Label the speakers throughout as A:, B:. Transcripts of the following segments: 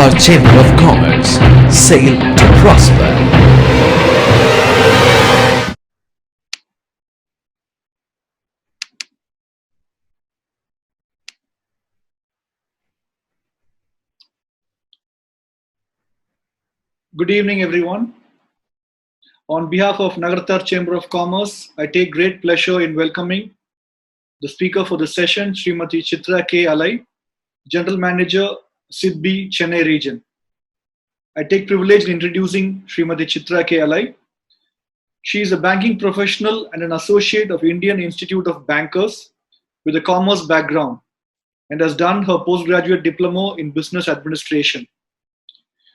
A: Nagarathar Chamber of Commerce. Sail to prosper.
B: Good evening, everyone. On behalf of Nagarathar Chamber of Commerce, I take great pleasure in welcoming the speaker for the session, Srimati Chitra K Alai, General Manager, SIDBI, Chennai region. I take privilege in introducing Srimati Chitra K Alai. She is a banking professional and an associate of Indian Institute of Bankers with a commerce background and has done her postgraduate diploma in business administration.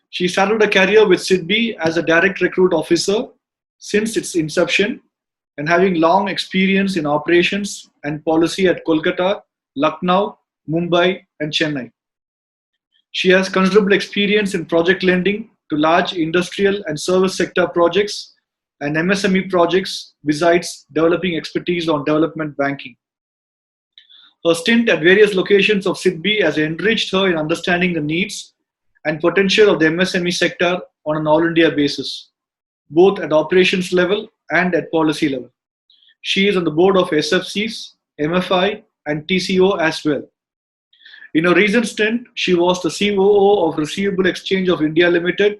B: She started a career with SIDBI as a direct recruit officer since its inception and having long experience in operations and policy at Kolkata, Lucknow, Mumbai, and Chennai. She has considerable experience in project lending to large industrial and service sector projects and MSME projects, besides developing expertise on development banking. Her stint at various locations of SIDBI has enriched her in understanding the needs and potential of the MSME sector on an all-India basis, both at operations level and at policy level. She is on the board of SFCs, MFI, and TCO as well. In her recent stint, she was the COO of Receivable Exchange of India Limited,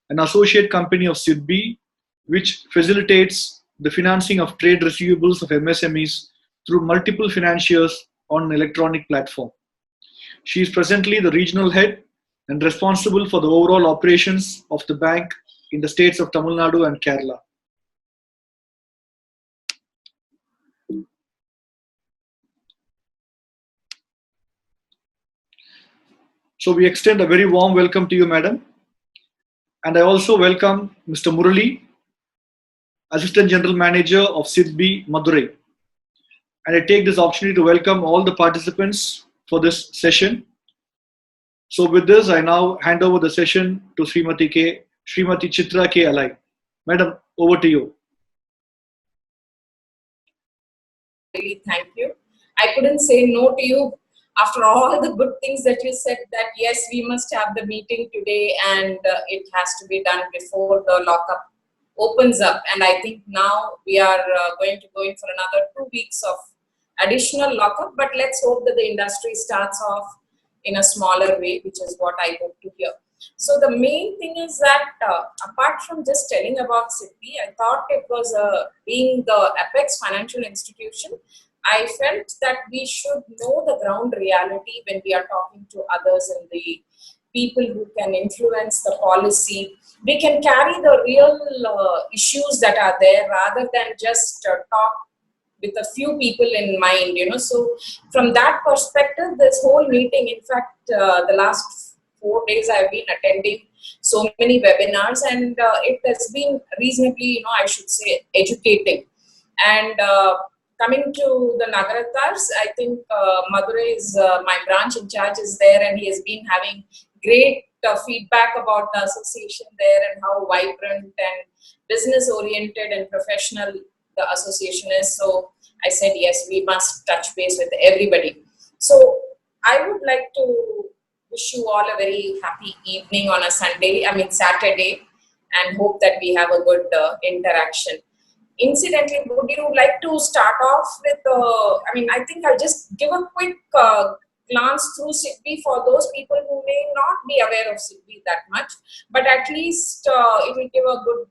B: an associate company of SIDBI, which facilitates the financing of trade receivables of MSMEs through multiple financiers on an electronic platform. She is presently the regional head and responsible for the overall operations of the bank in the states of Tamil Nadu and Kerala. So we extend a very warm welcome to you, madam. And I also welcome Mr. Murali, Assistant General Manager of SIDBI, Madurai. And I take this opportunity to welcome all the participants for this session. So with this, I now hand over the session to Srimati Chitra K Alai. Madam, over to you.
C: Really, thank you. I couldn't say no to you after all the good things that you said, that yes, we must have the meeting today and it has to be done before the lockup opens up. And I think now we are going to go in for another 2 weeks of additional lockup, but let's hope that the industry starts off in a smaller way, which is what I hope to hear. So the main thing is that apart from just telling about SIDBI, I thought it was being the apex financial institution, I felt that we should know the ground reality when we are talking to others and the people who can influence the policy. We can carry the real issues that are there rather than just talk with a few people in mind, So from that perspective, this whole meeting, in fact, the last 4 days I've been attending so many webinars, and it has been reasonably, I should say, educating. And coming to the Nagarathars, I think Madurai is my branch in charge is there, and he has been having great feedback about the association there and how vibrant and business oriented and professional the association is. So I said, yes, we must touch base with everybody. So I would like to wish you all a very happy evening on a Saturday, and hope that we have a good interaction. Incidentally, would you like to start off with, I think I'll just give a quick glance through SIDBI for those people who may not be aware of SIDBI that much, but at least it will give a good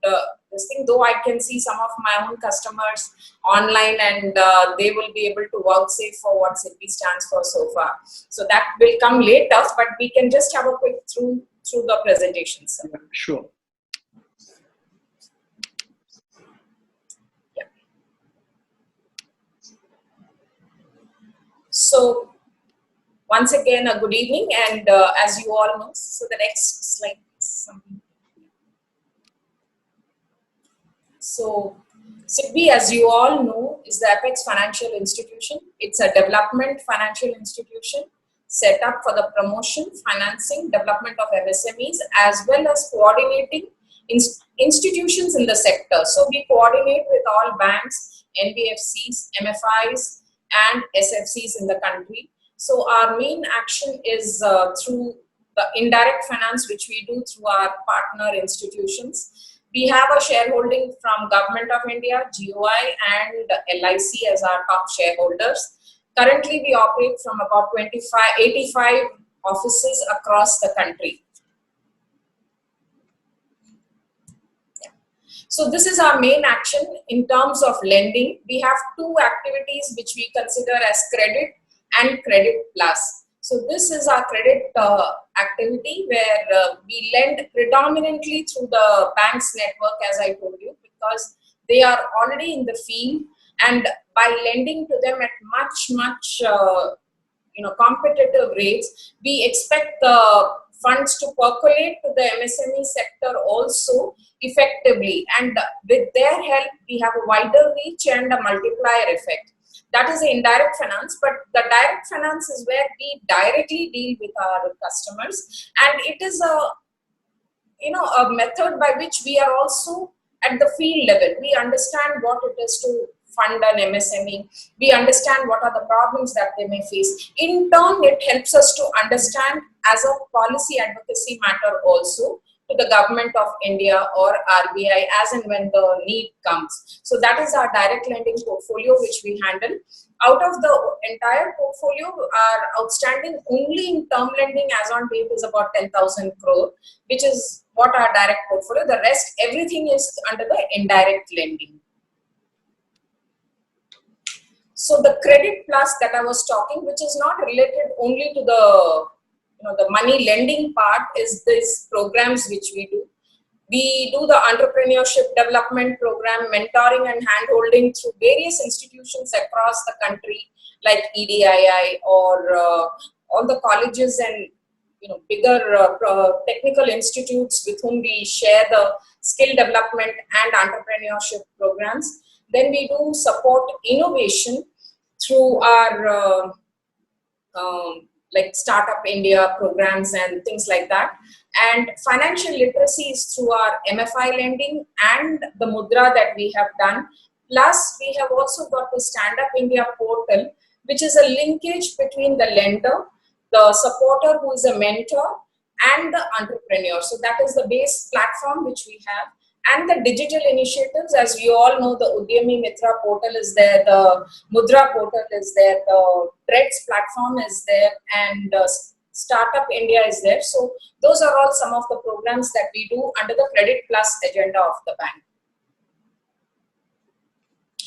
C: this thing, though I can see some of my own customers online and they will be able to vouchsafe for what SIDBI stands for so far. So that will come later, but we can just have a quick through the presentations.
B: Sure.
C: Yeah. So once again, a good evening, and as you all know, so the next slide is something. So SIDBI, as you all know, is the apex financial institution. It's a development financial institution set up for the promotion, financing, development of MSMEs, as well as coordinating institutions in the sector. So we coordinate with all banks, NBFCs, MFIs, and SFCs in the country. So our main action is through the indirect finance which we do through our partner institutions. We have a shareholding from Government of India, GOI and LIC as our top shareholders. Currently, we operate from about 85 offices across the country. So this is our main action in terms of lending. We have two activities which we consider as credit and credit plus. So this is our credit activity where we lend predominantly through the bank's network, as I told you, because they are already in the field, and by lending to them at much competitive rates, we expect the funds to percolate to the MSME sector also effectively, and with their help we have a wider reach and a multiplier effect. That is the indirect finance, but the direct finance is where we directly deal with our customers, and it is a method by which we are also at the field level. We understand what it is to fund an MSME. We understand what are the problems that they may face. In turn, it helps us to understand as a policy advocacy matter also to the Government of India or RBI as and when the need comes. So that is our direct lending portfolio which we handle. Out of the entire portfolio, our outstanding only in term lending as on date is about 10,000 crore, which is what our direct portfolio. The rest, everything is under the indirect lending. So the credit plus that I was talking, which is not related only to the money lending part, is these programs which we do. We do the entrepreneurship development program, mentoring and handholding through various institutions across the country, like EDII or all the colleges and bigger technical institutes with whom we share the skill development and entrepreneurship programs. Then we do support innovation through our like Startup India programs and things like that. And financial literacy is through our MFI lending and the Mudra that we have done. Plus, we have also got the Stand Up India portal, which is a linkage between the lender, the supporter who is a mentor, and the entrepreneur. So that is the base platform which we have. And the digital initiatives, as you all know, the Udyami Mitra portal is there, the Mudra portal is there, the TREDS platform is there, and Startup India is there. So those are all some of the programs that we do under the Credit Plus agenda of the bank.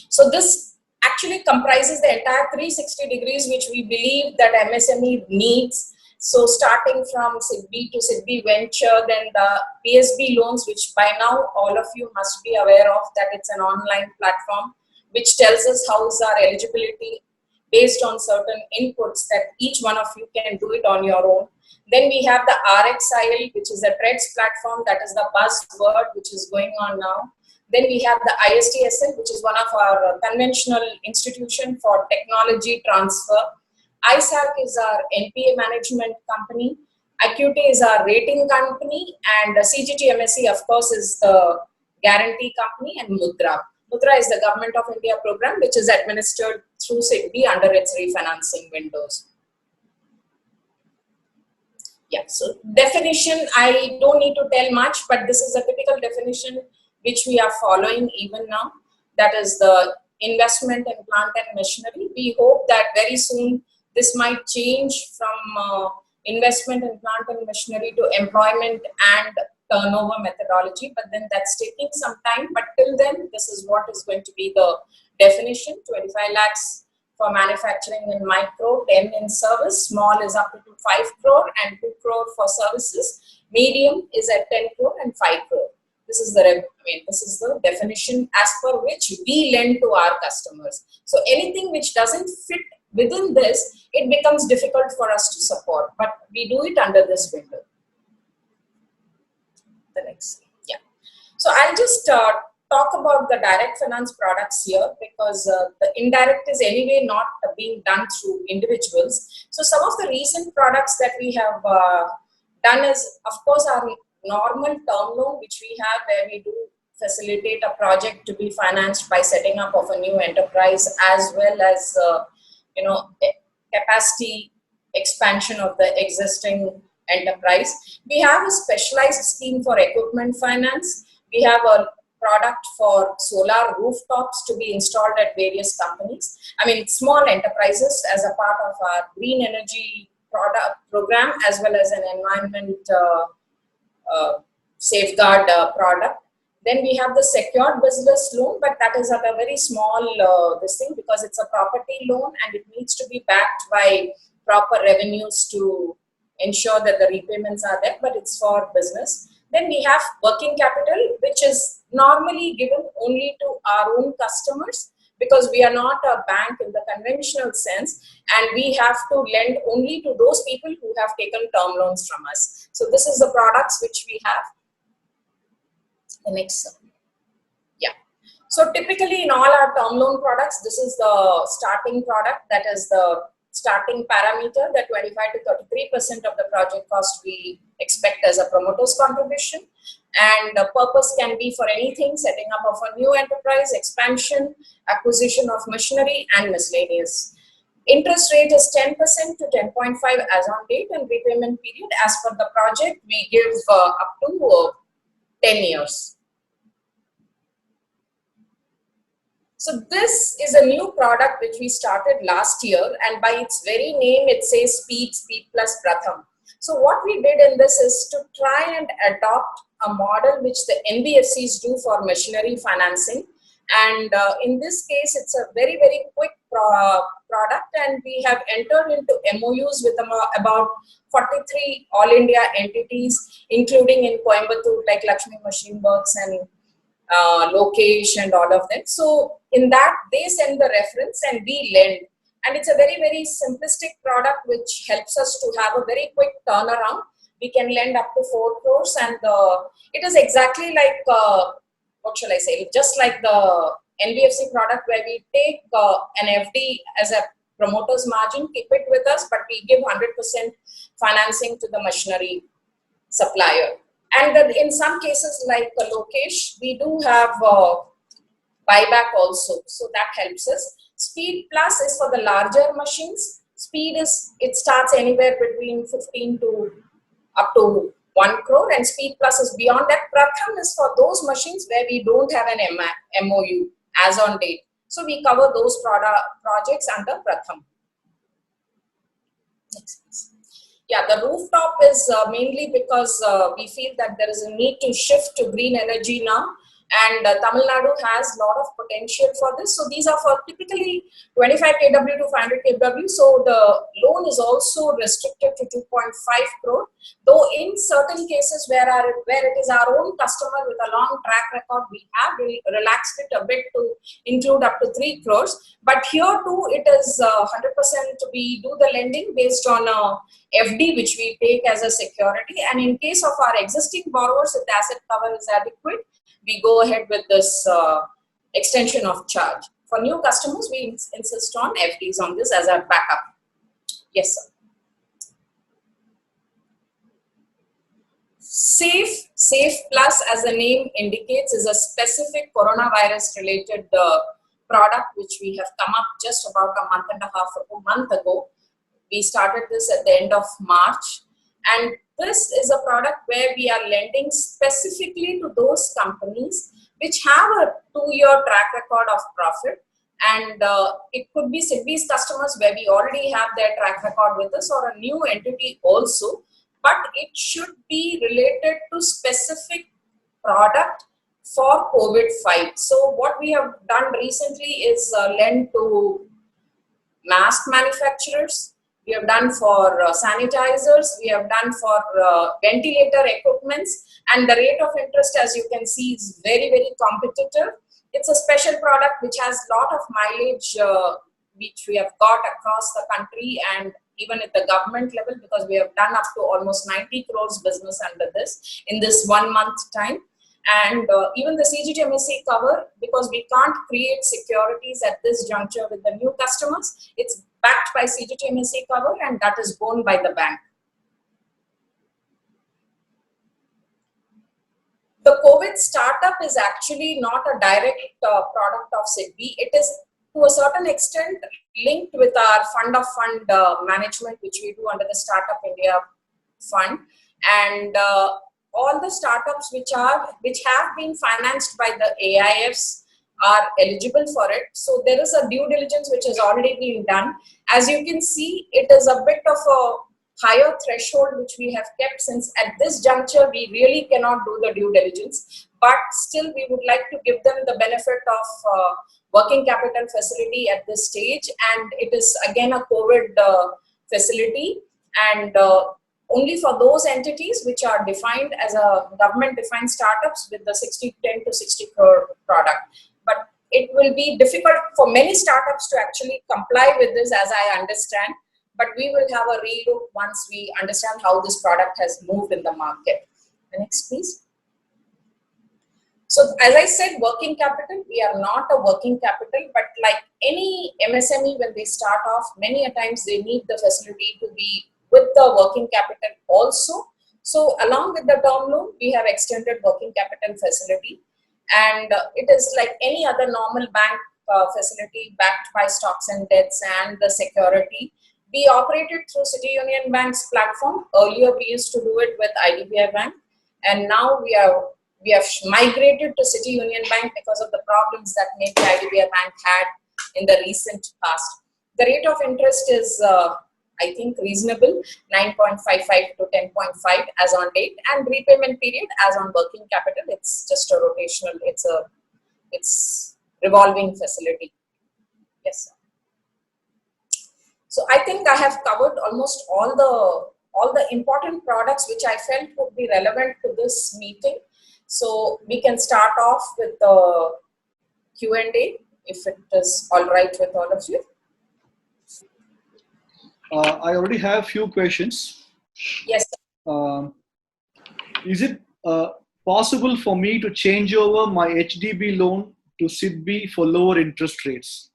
C: So this actually comprises the entire 360 degrees which we believe that MSME needs. So starting from SIDBI to SIDBI Venture, then the PSB loans, which by now all of you must be aware of, that it's an online platform which tells us how is our eligibility based on certain inputs that each one of you can do it on your own. Then we have the RXIL, which is the TREDS platform, that is the buzzword which is going on now. Then we have the ISTSL, which is one of our conventional institution for technology transfer. ISAC is our NPA management company. Acuity is our rating company, and CGT MSC, of course, is the guarantee company, and Mudra. Mudra is the Government of India program which is administered through SIDBI under its refinancing windows. Yeah, so definition, I don't need to tell much, but this is a typical definition which we are following even now. That is the investment in plant and machinery. We hope that very soon this might change from investment in plant and machinery to employment and turnover methodology, but then that's taking some time. But till then, this is what is going to be the definition: 25 lakhs for manufacturing in micro, 10 in service, small is up to 5 crore and 2 crore for services, medium is at 10 crore and 5 crore. This is the definition as per which we lend to our customers. So anything which doesn't fit within this, it becomes difficult for us to support, but we do it under this window. The next, yeah. So I'll just talk about the direct finance products here, because the indirect is anyway not being done through individuals. So some of the recent products that we have done is, of course, our normal term loan, which we have, where we do facilitate a project to be financed by setting up of a new enterprise, as well as capacity expansion of the existing enterprise. We have a specialized scheme for equipment finance. We have a product for solar rooftops to be installed at various companies. I mean, small enterprises as a part of our green energy product program, as well as an environment safeguard product. Then we have the secured business loan, but that is at a very small this thing, because it's a property loan and it needs to be backed by proper revenues to ensure that the repayments are there, but it's for business. Then we have working capital, which is normally given only to our own customers, because we are not a bank in the conventional sense, and we have to lend only to those people who have taken term loans from us. So this is the products which we have. The next. Yeah. So typically in all our term loan products, this is the starting product, that is the starting parameter, that 25 to 33% of the project cost we expect as a promoter's contribution. And the purpose can be for anything: setting up of a new enterprise, expansion, acquisition of machinery, and miscellaneous. Interest rate is 10% to 10.5 as on date, and repayment period as per the project we give up to 10 years. So this is a new product which we started last year, and by its very name it says Speed Plus Pratham. So what we did in this is to try and adopt a model which the NBFCs do for machinery financing, and in this case it's a very, very quick product, and we have entered into MOUs with about 43 all India entities, including in Coimbatore like Lakshmi Machine Works and Lokesh and all of them. So in that they send the reference and we lend, and it's a very, very simplistic product which helps us to have a very quick turnaround. We can lend up to 4 crores, and it is exactly like what shall I say, just like the NBFC product, where we take an FD as a promoter's margin, keep it with us, but we give 100% financing to the machinery supplier. And then in some cases like Lokesh, we do have buyback also, so that helps us. Speed Plus is for the larger machines. Speed is, it starts anywhere between 15 to up to 1 crore, and Speed Plus is beyond that. Pratham is for those machines where we don't have an MOU as on date. So we cover those projects under Pratham. Next, please. Yeah, the rooftop is mainly because we feel that there is a need to shift to green energy now, and Tamil Nadu has a lot of potential for this. So these are for typically 25 kW to 500 kW. So the loan is also restricted to 2.5 crore. Though in certain cases where it is our own customer with a long track record, we have relaxed it a bit to include up to 3 crores. But here too, it is 100% we do the lending based on FD which we take as a security. And in case of our existing borrowers, if the asset cover is adequate, we go ahead with this extension of charge. For new customers, we insist on FDs on this as a backup. Yes, sir. Safe Plus, as the name indicates, is a specific coronavirus related product which we have come up just about a month ago. We started this at the end of March, and this is a product where we are lending specifically to those companies which have a 2-year track record of profit, and it could be SIDBI's customers where we already have their track record with us, or a new entity also, but it should be related to specific product for COVID fight. So what we have done recently is lend to mask manufacturers. We have done for sanitizers, we have done for ventilator equipments, and the rate of interest, as you can see, is very, very competitive. It's a special product which has a lot of mileage which we have got across the country and even at the government level, because we have done up to almost 90 crores business under this in this 1 month time. And even the CGTMSE cover, because we can't create securities at this juncture with the new customers, it's backed by CGTMSE cover, and that is borne by the bank. The COVID startup is actually not a direct product of SIDBI. It is to a certain extent linked with our fund of fund management, which we do under the Startup India fund, and all the startups which have been financed by the AIFs are eligible for it. So there is a due diligence which has already been done. As you can see, it is a bit of a higher threshold which we have kept, since at this juncture we really cannot do the due diligence, but still we would like to give them the benefit of working capital facility at this stage. And it is again a COVID facility, and only for those entities which are defined as a government defined startups with the 10 to 60 crore product. But it will be difficult for many startups to actually comply with this, as I understand. But we will have a relook once we understand how this product has moved in the market. The next, please. So as I said, working capital, we are not a working capital, but like any MSME, when they start off, many a times they need the facility to be with the working capital also. So along with the term loan, we have extended working capital facility, and it is like any other normal bank facility backed by stocks and debts and the security. We operated through City Union Bank's platform. Earlier, we used to do it with IDBI Bank, and now we have migrated to City Union Bank because of the problems that maybe IDBI Bank had in the recent past. The rate of interest is, I think, reasonable, 9.55 to 10.5 as on date, and repayment period as on working capital. It's just a rotational. It's revolving facility. Yes, sir. So I think I have covered almost all the important products which I felt would be relevant to this meeting. So we can start off with the Q&A, if it is all right with all of you.
B: I already have a few questions.
C: Yes.
B: Is it possible for me to change over my HDB loan to SIDBI for lower interest rates?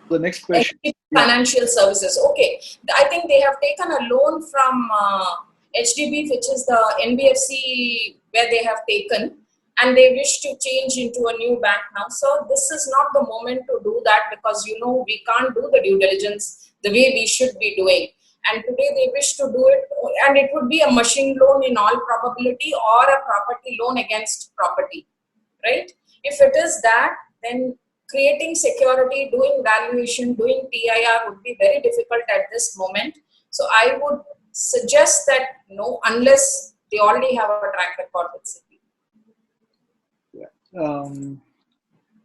B: The next question.
C: Financial services. Okay. I think they have taken a loan from HDB, which is the NBFC where they have taken, and they wish to change into a new bank now. So this is not the moment to do that, because we can't do the due diligence the way we should be doing. And today they wish to do it, and it would be a machine loan in all probability, or a property loan against property, right? If it is that, then creating security, doing valuation, doing TIR would be very difficult at this moment. So I would suggest that no, unless they already have a track record with SIDBI.
B: Yeah.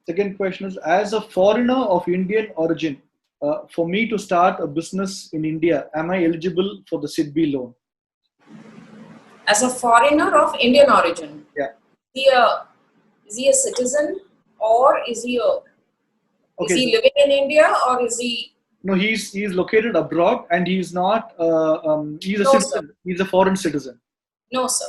B: Second question is, as a foreigner of Indian origin, for me to start a business in India, am I eligible for the SIDBI loan?
C: As a foreigner of Indian origin?
B: Yeah.
C: Is he a citizen, or is he
B: Okay.
C: Is he living in India, or is he?
B: No, he's located abroad, and he's not. He's a citizen. Sir. He's a foreign citizen.
C: No, sir.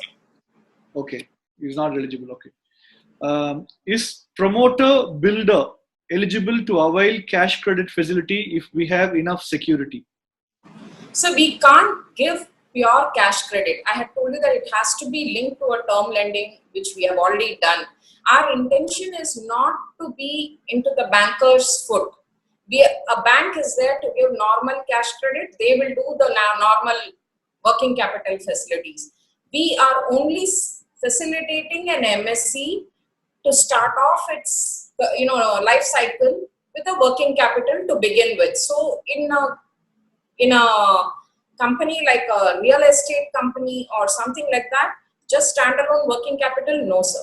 B: Okay, he's not eligible. Okay. Is promoter builder eligible to avail cash credit facility if we have enough security?
C: So we can't give pure cash credit. I had told you that it has to be linked to a term lending, which we have already done. Our intention is not to be into the banker's foot. A bank is there to give normal cash credit. They will do the normal working capital facilities. We are only facilitating an MSC to start off its life cycle with a working capital to begin with. So in a company like a real estate company or something like that, just standalone working capital, no, sir.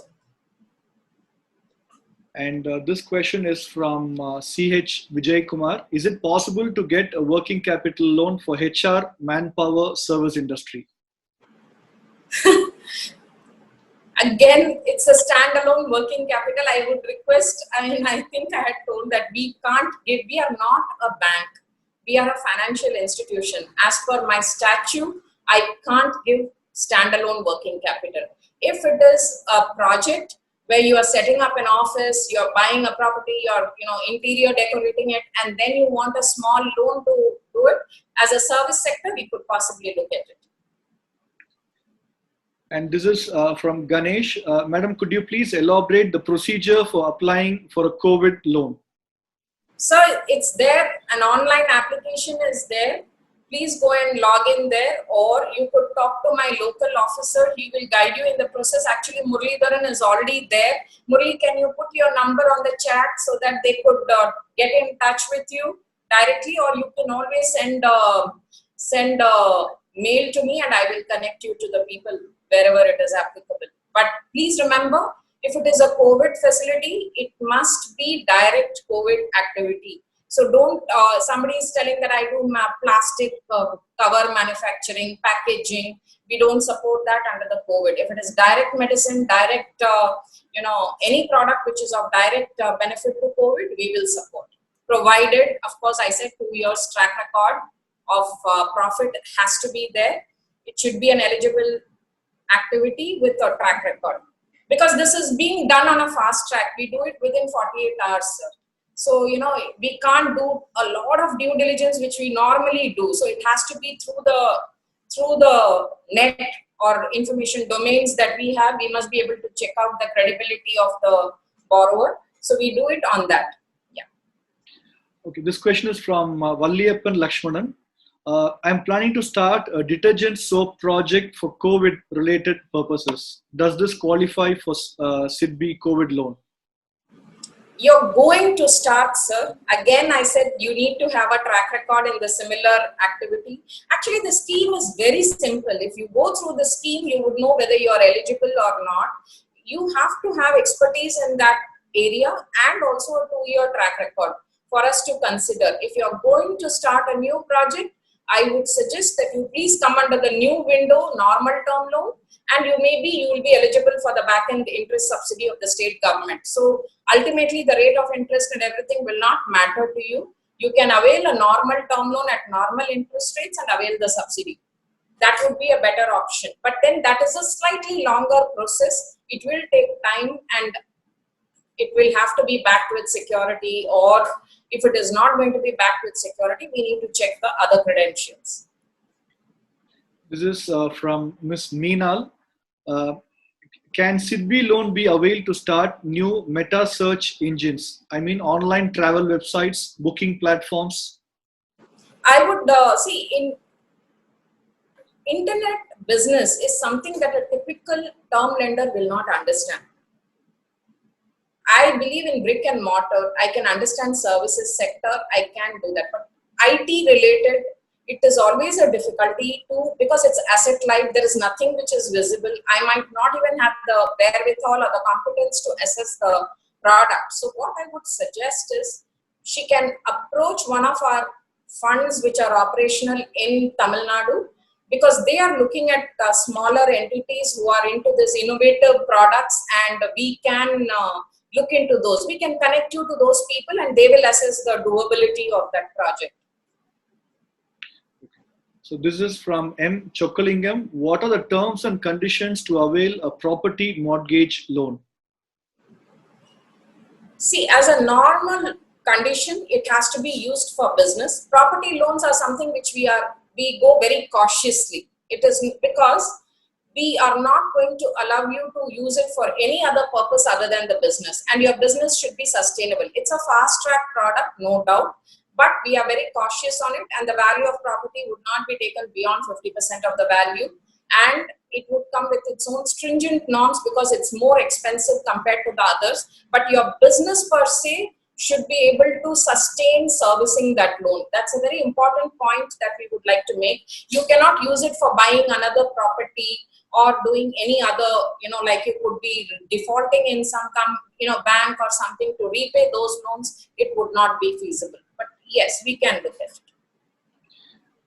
B: And this question is from CH Vijay Kumar. Is it possible to get a working capital loan for HR, manpower, service industry?
C: Again, it's a standalone working capital. I would request, I think I had told that we can't give, we are not a bank. We are a financial institution. As per my statute, I can't give standalone working capital. If it is a project where you are setting up an office, you're buying a property, you're interior decorating it, and then you want a small loan to do it, as a service sector, we could possibly look at it.
B: And this is from Ganesh. Madam, could you please elaborate the procedure for applying for a COVID loan?
C: So it's there, an online application is there. please go and log in there, or you could talk to my local officer. He will guide you in the process. Actually, Muralidharan is already there. Murali, can you put your number on the chat so that they could get in touch with you directly, or you can always send a mail to me and I will connect you to the people wherever it is applicable. But please remember, if it is a COVID facility, it must be direct COVID activity. So don't, somebody is telling that I do plastic cover manufacturing, packaging. We don't support that under the COVID. If it is direct medicine, direct, any product which is of direct benefit to COVID, we will support. Provided, of course, I said 2 years track record of profit has to be there. It should be an eligible activity with a track record. Because this is being done on a fast track. We do it within 48 hours, sir. So, we can't do a lot of due diligence, which we normally do. So it has to be through the net or information domains that we have. We must be able to check out the credibility of the borrower. So we do it on that. Yeah.
B: Okay, this question is from Valliyappan Lakshmanan. I'm planning to start a detergent soap project for COVID related purposes. Does this qualify for SIDBI COVID loan?
C: You're going to start, sir. Again, I said you need to have a track record in the similar activity. Actually, the scheme is very simple. If you go through the scheme, you would know whether you're eligible or not. You have to have expertise in that area and also a 2-year track record for us to consider. If you're going to start a new project, I would suggest that you please come under the new window, normal term loan, and you will be eligible for the back-end interest subsidy of the state government. So ultimately, the rate of interest and everything will not matter to you. You can avail a normal term loan at normal interest rates and avail the subsidy. That would be a better option. But then that is a slightly longer process. It will take time and it will have to be backed with security, or if it is not going to be backed with security, we need to check the other credentials.
B: This is from Ms. Meenal. Can SIDBI loan be availed to start new meta search engines? I mean, online travel websites, booking platforms?
C: I would see in internet business is something that a typical term lender will not understand. I believe in brick and mortar. I can understand services sector. I can do that. But IT related, it is always a difficulty because it's asset light. There is nothing which is visible. I might not even have the wherewithal or the competence to assess the product. So what I would suggest is she can approach one of our funds which are operational in Tamil Nadu, because they are looking at smaller entities who are into this innovative products, and we can look into those. We can connect you to those people and they will assess the doability of that project.
B: So this is from M. Chokalingam. What are the terms and conditions to avail a property mortgage loan?
C: See, as a normal condition, it has to be used for business. Property loans are something which we go very cautiously. It is because we are not going to allow you to use it for any other purpose other than the business, and your business should be sustainable. It's a fast track product, no doubt, but we are very cautious on it, and the value of property would not be taken beyond 50% of the value, and it would come with its own stringent norms because it's more expensive compared to the others. But your business per se should be able to sustain servicing that loan. That's a very important point that we would like to make. You cannot use it for buying another property or doing any other, like you could be defaulting in some bank or something to repay those loans. It would not be feasible. But yes, we can look at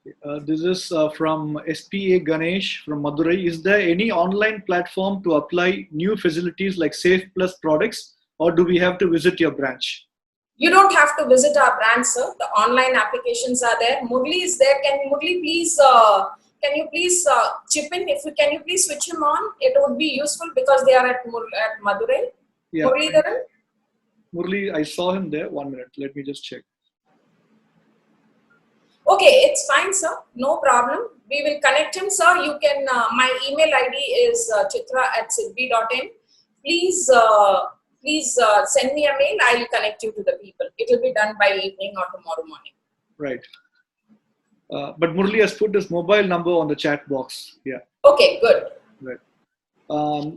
C: it.
B: This is from SPA Ganesh from Madurai. Is there any online platform to apply new facilities like Safe Plus products, or do we have to visit your branch?
C: You don't have to visit our branch, sir. The online applications are there. Murli is there. Can Murli please... Can you please chip in? Can you please switch him on? It would be useful because they are at Madurai.
B: Yeah.
C: Muralidharan?
B: Murli, I saw him there. 1 minute. Let me just check.
C: Okay, it's fine, sir. No problem. We will connect him, sir. You can. My email ID is chitra@sidbi.in. Please send me a mail. I will connect you to the people. It will be done by evening or tomorrow morning.
B: Right. But Murli has put his mobile number on the chat box. Yeah.
C: Okay, good.
B: Right.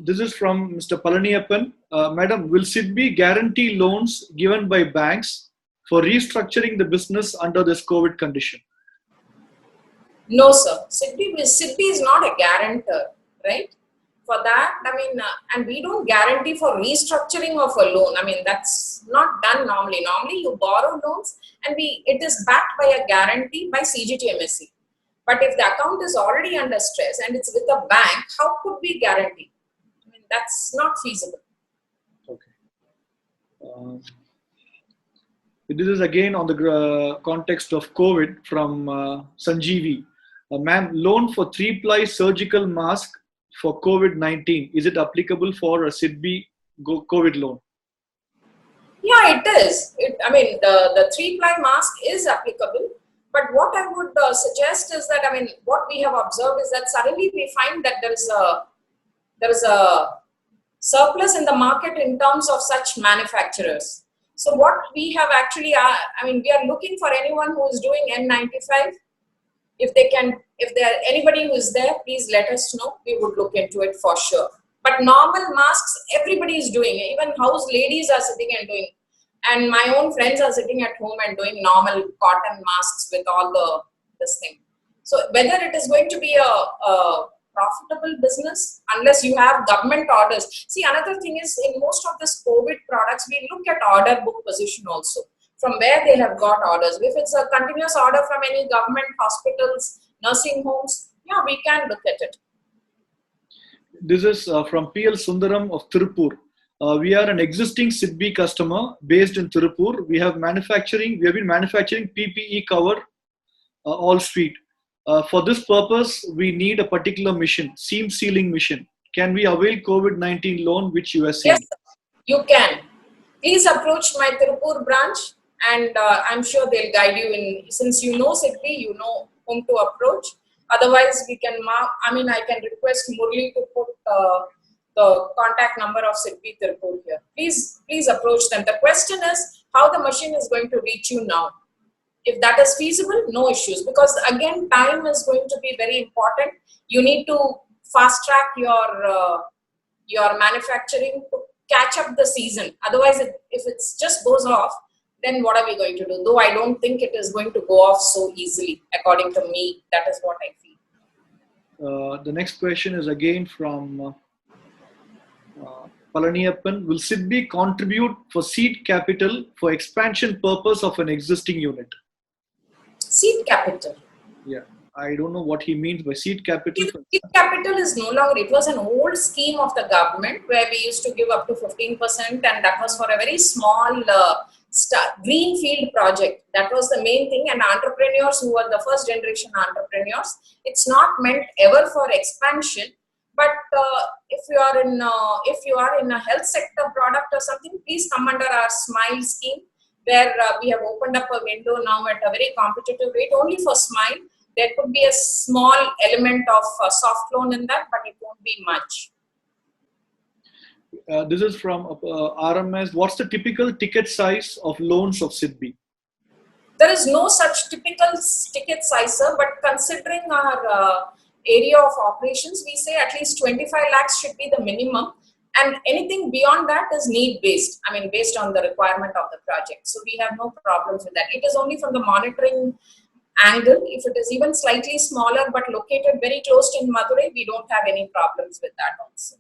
B: This is from Mr. Palaniyappan. Madam, will SIDBI guarantee loans given by banks for restructuring the business under this COVID condition?
C: No, sir. SIDBI is not a guarantor, right? For that, I mean, and we don't guarantee for restructuring of a loan. I mean, that's not done normally. Normally, you borrow loans and it is backed by a guarantee by CGTMSE. But if the account is already under stress and it's with a bank, how could we guarantee? I mean, that's not feasible.
B: Okay. This is again on the context of COVID from Sanjeevi. Ma'am, loan for 3-ply surgical mask for COVID-19, is it applicable for a SIDBI COVID loan?
C: Yeah, it is. I mean, the 3-ply mask is applicable. But what I would suggest is that, I mean, what we have observed is that suddenly we find that there is a surplus in the market in terms of such manufacturers. So what we have actually, I mean, we are looking for anyone who is doing N95. If there anybody who is there, please let us know. We would look into it for sure. But normal masks, everybody is doing. Even house ladies are sitting and doing. And my own friends are sitting at home and doing normal cotton masks with all this thing. So whether it is going to be a profitable business, unless you have government orders. See, another thing is in most of this COVID products, we look at order book position also, from where they have got orders. If it's a continuous order from any government, hospitals, nursing homes, yeah, we can look at it.
B: This is from PL Sundaram of Tirupur. We are an existing SIDBI customer based in Tirupur. We have been manufacturing PPE cover all street. For this purpose, we need a particular mission, seam sealing mission. Can we avail COVID-19 loan which you are saying?
C: Yes, you can. Please approach my Tirupur branch and I'm sure they'll guide you in, since you know SIDBI, you know whom to approach. Otherwise, we can I can request Murli to put the contact number of SIDBI Tirupur here. Please approach them. The question is how the machine is going to reach you now. If that is feasible, no issues. Because again, time is going to be very important. You need to fast track your manufacturing to catch up the season. Otherwise, if it just goes off, then what are we going to do? Though I don't think it is going to go off so easily. According to me, that is what I feel.
B: The next question is again from Palaniyappan. Will SIDBI contribute for seed capital for expansion purpose of an existing unit?
C: Seed capital.
B: Yeah, I don't know what he means by seed capital.
C: Seed capital is no longer, it was an old scheme of the government where we used to give up to 15% and that was for a very small greenfield project. That was the main thing, and entrepreneurs who were the first generation entrepreneurs. It's not meant ever for expansion, but if you are in a health sector product or something, please come under our Smile scheme, where we have opened up a window now at a very competitive rate only for Smile. There could be a small element of soft loan in that, but it won't be much.
B: This is from RMS. What's the typical ticket size of loans of SIDBI?
C: There is no such typical ticket size, sir, but considering our area of operations, we say at least 25 lakhs should be the minimum. And anything beyond that is need-based, I mean, based on the requirement of the project. So we have no problems with that. It is only from the monitoring angle. If it is even slightly smaller but located very close in Madurai, we don't have any problems with that also.